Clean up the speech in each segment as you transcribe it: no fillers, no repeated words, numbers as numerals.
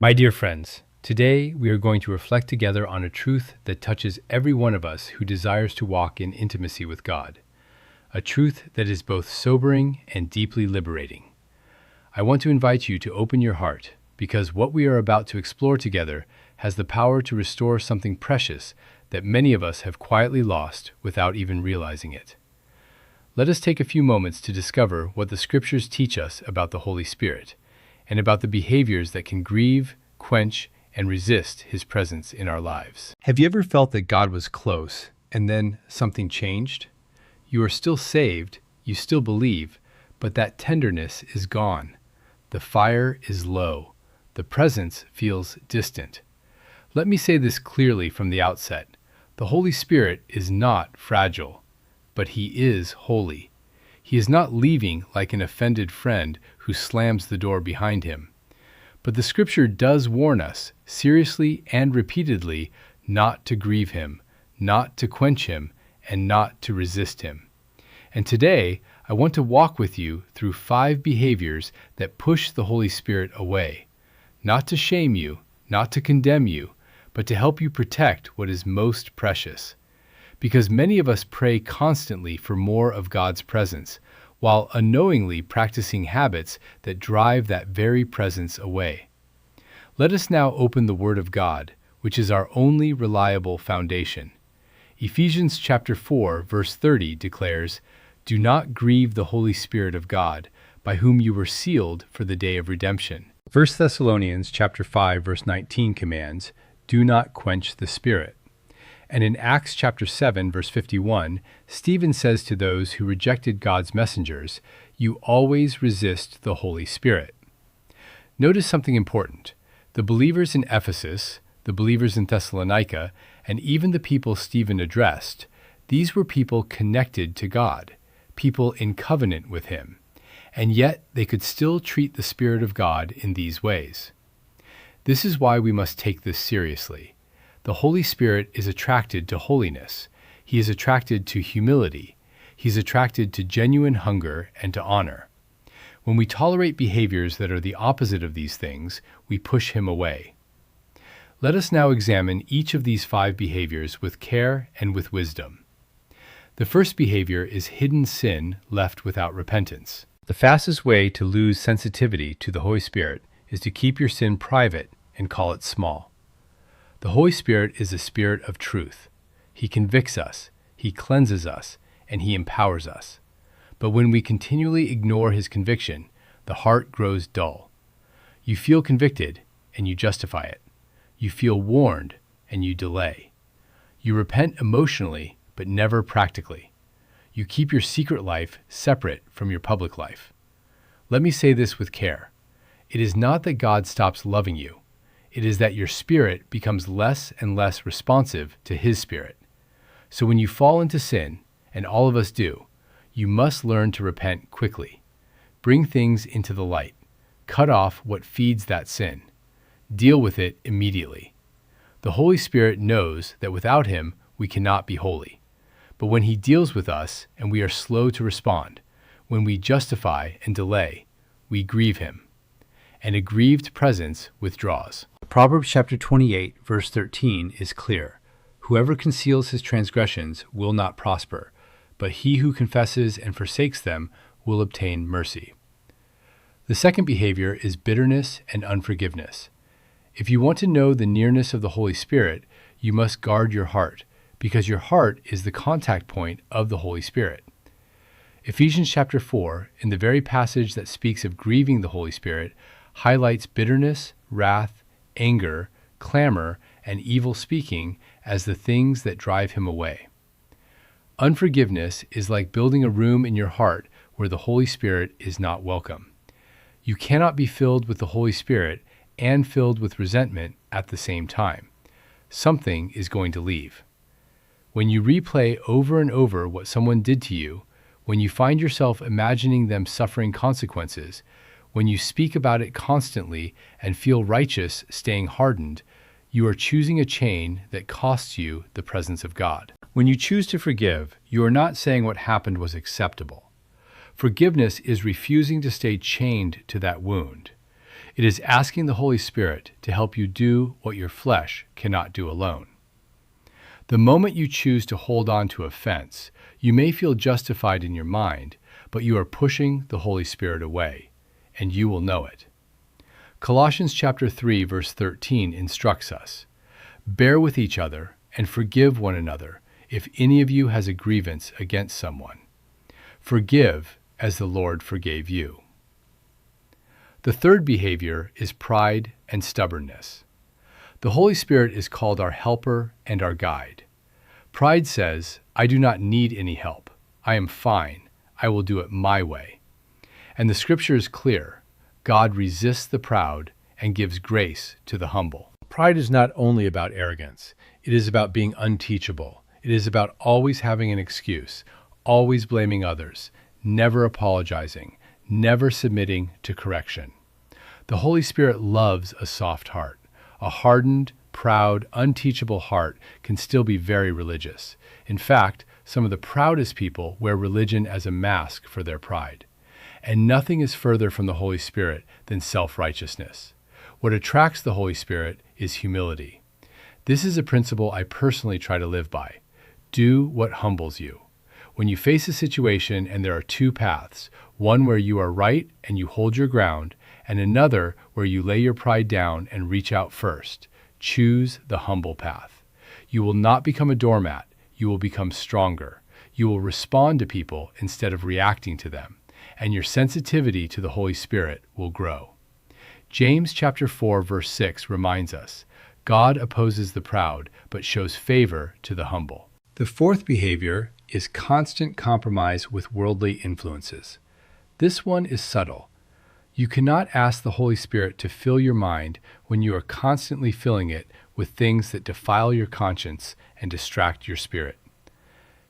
My dear friends, today we are going to reflect together on a truth that touches every one of us who desires to walk in intimacy with God, a truth that is both sobering and deeply liberating. I want to invite you to open your heart, because what we are about to explore together has the power to restore something precious that many of us have quietly lost without even realizing it. Let us take a few moments to discover what the Scriptures teach us about the Holy Spirit, and about the behaviors that can grieve, quench, and resist His presence in our lives. Have you ever felt that God was close, and then something changed? You are still saved, you still believe, but that tenderness is gone. The fire is low. The presence feels distant. Let me say this clearly from the outset. The Holy Spirit is not fragile, but He is holy. He is not leaving like an offended friend who slams the door behind him. But the Scripture does warn us, seriously and repeatedly, not to grieve Him, not to quench Him, and not to resist Him. And today, I want to walk with you through 5 behaviors that push the Holy Spirit away, not to shame you, not to condemn you, but to help you protect what is most precious. Because many of us pray constantly for more of God's presence, while unknowingly practicing habits that drive that very presence away. Let us now open the Word of God, which is our only reliable foundation. Ephesians chapter 4, verse 30 declares, "Do not grieve the Holy Spirit of God, by whom you were sealed for the day of redemption." 1 Thessalonians chapter 5, verse 19 commands, "Do not quench the Spirit." And in Acts chapter 7, verse 51, Stephen says to those who rejected God's messengers, "You always resist the Holy Spirit." Notice something important. The believers in Ephesus, the believers in Thessalonica, and even the people Stephen addressed, these were people connected to God, people in covenant with Him, and yet they could still treat the Spirit of God in these ways. This is why we must take this seriously. The Holy Spirit is attracted to holiness. He is attracted to humility. He is attracted to genuine hunger and to honor. When we tolerate behaviors that are the opposite of these things, we push Him away. Let us now examine each of these 5 behaviors with care and with wisdom. The first behavior is hidden sin left without repentance. The fastest way to lose sensitivity to the Holy Spirit is to keep your sin private and call it small. The Holy Spirit is a spirit of truth. He convicts us, He cleanses us, and He empowers us. But when we continually ignore His conviction, the heart grows dull. You feel convicted, and you justify it. You feel warned, and you delay. You repent emotionally, but never practically. You keep your secret life separate from your public life. Let me say this with care. It is not that God stops loving you. It is that your spirit becomes less and less responsive to His Spirit. So when you fall into sin, and all of us do, you must learn to repent quickly. Bring things into the light. Cut off what feeds that sin. Deal with it immediately. The Holy Spirit knows that without Him, we cannot be holy. But when He deals with us and we are slow to respond, when we justify and delay, we grieve Him. And a grieved presence withdraws. Proverbs chapter 28, verse 13 is clear. Whoever conceals his transgressions will not prosper, but he who confesses and forsakes them will obtain mercy. The second behavior is bitterness and unforgiveness. If you want to know the nearness of the Holy Spirit, you must guard your heart, because your heart is the contact point of the Holy Spirit. Ephesians chapter 4, in the very passage that speaks of grieving the Holy Spirit, highlights bitterness, wrath, anger, clamor, and evil speaking as the things that drive Him away. Unforgiveness is like building a room in your heart where the Holy Spirit is not welcome. You cannot be filled with the Holy Spirit and filled with resentment at the same time. Something is going to leave. When you replay over and over what someone did to you, when you find yourself imagining them suffering consequences, when you speak about it constantly and feel righteous staying hardened, you are choosing a chain that costs you the presence of God. When you choose to forgive, you are not saying what happened was acceptable. Forgiveness is refusing to stay chained to that wound. It is asking the Holy Spirit to help you do what your flesh cannot do alone. The moment you choose to hold on to offense, you may feel justified in your mind, but you are pushing the Holy Spirit away, and you will know it. Colossians chapter 3, verse 13 instructs us, "Bear with each other and forgive one another if any of you has a grievance against someone. Forgive as the Lord forgave you." The third behavior is pride and stubbornness. The Holy Spirit is called our helper and our guide. Pride says, "I do not need any help. I am fine. I will do it my way." And the scripture is clear. God resists the proud and gives grace to the humble. Pride is not only about arrogance. It is about being unteachable. It is about always having an excuse, always blaming others, never apologizing, never submitting to correction. The Holy Spirit loves a soft heart. A hardened, proud, unteachable heart can still be very religious. In fact, some of the proudest people wear religion as a mask for their pride. And nothing is further from the Holy Spirit than self-righteousness. What attracts the Holy Spirit is humility. This is a principle I personally try to live by. Do what humbles you. When you face a situation and there are two paths, one where you are right and you hold your ground, and another where you lay your pride down and reach out first, choose the humble path. You will not become a doormat. You will become stronger. You will respond to people instead of reacting to them, and your sensitivity to the Holy Spirit will grow. James chapter 4, verse 6 reminds us, God opposes the proud, but shows favor to the humble. The fourth behavior is constant compromise with worldly influences. This one is subtle. You cannot ask the Holy Spirit to fill your mind when you are constantly filling it with things that defile your conscience and distract your spirit.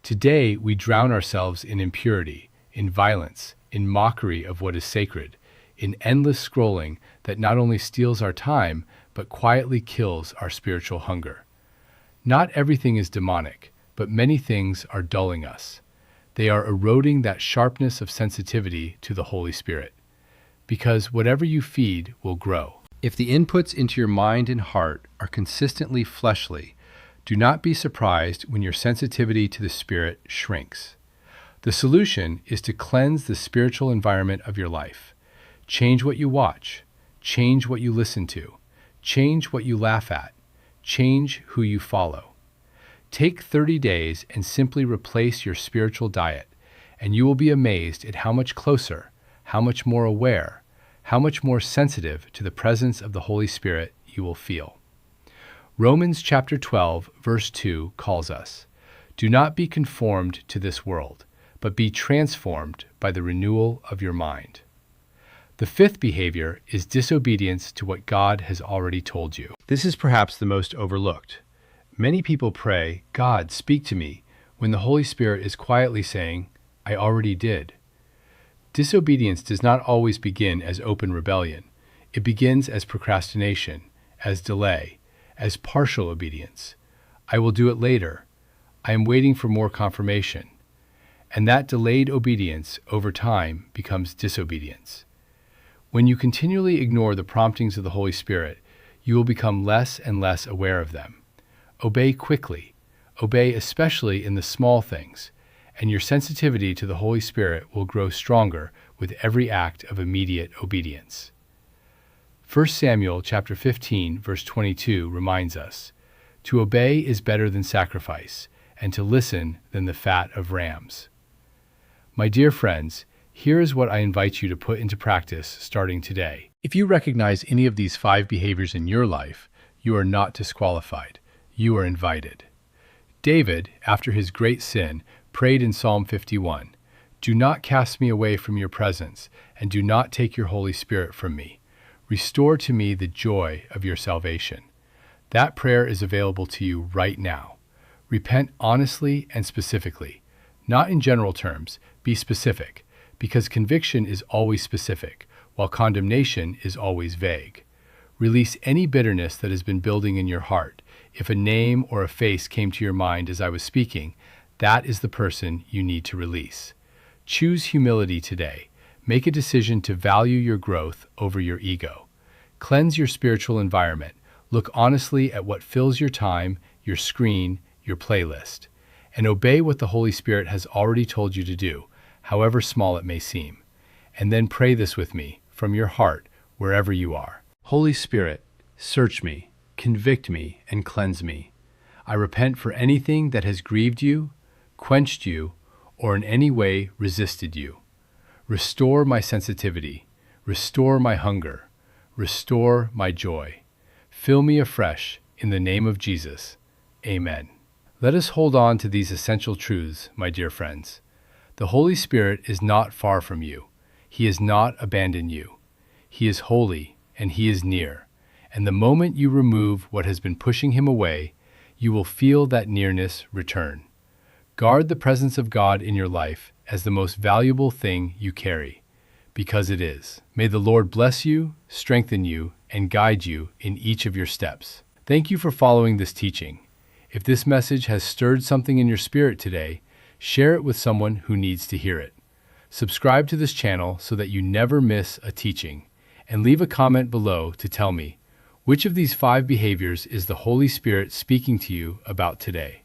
Today, we drown ourselves in impurity, in violence, in mockery of what is sacred, in endless scrolling that not only steals our time, but quietly kills our spiritual hunger. Not everything is demonic, but many things are dulling us. They are eroding that sharpness of sensitivity to the Holy Spirit. Because whatever you feed will grow. If the inputs into your mind and heart are consistently fleshly, do not be surprised when your sensitivity to the Spirit shrinks. The solution is to cleanse the spiritual environment of your life. Change what you watch. Change what you listen to. Change what you laugh at. Change who you follow. Take 30 days and simply replace your spiritual diet, and you will be amazed at how much closer, how much more aware, how much more sensitive to the presence of the Holy Spirit you will feel. Romans chapter 12, verse 2 calls us, "Do not be conformed to this world, but be transformed by the renewal of your mind." The fifth behavior is disobedience to what God has already told you. This is perhaps the most overlooked. Many people pray, "God, speak to me," when the Holy Spirit is quietly saying, "I already did." Disobedience does not always begin as open rebellion. It begins as procrastination, as delay, as partial obedience. "I will do it later. I am waiting for more confirmation." And that delayed obedience over time becomes disobedience. When you continually ignore the promptings of the Holy Spirit, you will become less and less aware of them. Obey quickly. Obey especially in the small things, and your sensitivity to the Holy Spirit will grow stronger with every act of immediate obedience. 1 Samuel chapter 15, verse 22 reminds us, "To obey is better than sacrifice, and to listen than the fat of rams." My dear friends, here is what I invite you to put into practice starting today. If you recognize any of these 5 behaviors in your life, you are not disqualified. You are invited. David, after his great sin, prayed in Psalm 51, "Do not cast me away from your presence, and do not take your Holy Spirit from me. Restore to me the joy of your salvation." That prayer is available to you right now. Repent honestly and specifically. Not in general terms, be specific, because conviction is always specific, while condemnation is always vague. Release any bitterness that has been building in your heart. If a name or a face came to your mind as I was speaking, that is the person you need to release. Choose humility today. Make a decision to value your growth over your ego. Cleanse your spiritual environment. Look honestly at what fills your time, your screen, your playlist, and obey what the Holy Spirit has already told you to do, however small it may seem. And then pray this with me, from your heart, wherever you are. Holy Spirit, search me, convict me, and cleanse me. I repent for anything that has grieved you, quenched you, or in any way resisted you. Restore my sensitivity, restore my hunger, restore my joy. Fill me afresh in the name of Jesus. Amen. Let us hold on to these essential truths, my dear friends. The Holy Spirit is not far from you. He has not abandoned you. He is holy and He is near. And the moment you remove what has been pushing Him away, you will feel that nearness return. Guard the presence of God in your life as the most valuable thing you carry, because it is. May the Lord bless you, strengthen you, and guide you in each of your steps. Thank you for following this teaching. If this message has stirred something in your spirit today, share it with someone who needs to hear it. Subscribe to this channel so that you never miss a teaching, and leave a comment below to tell me, which of these 5 behaviors is the Holy Spirit speaking to you about today?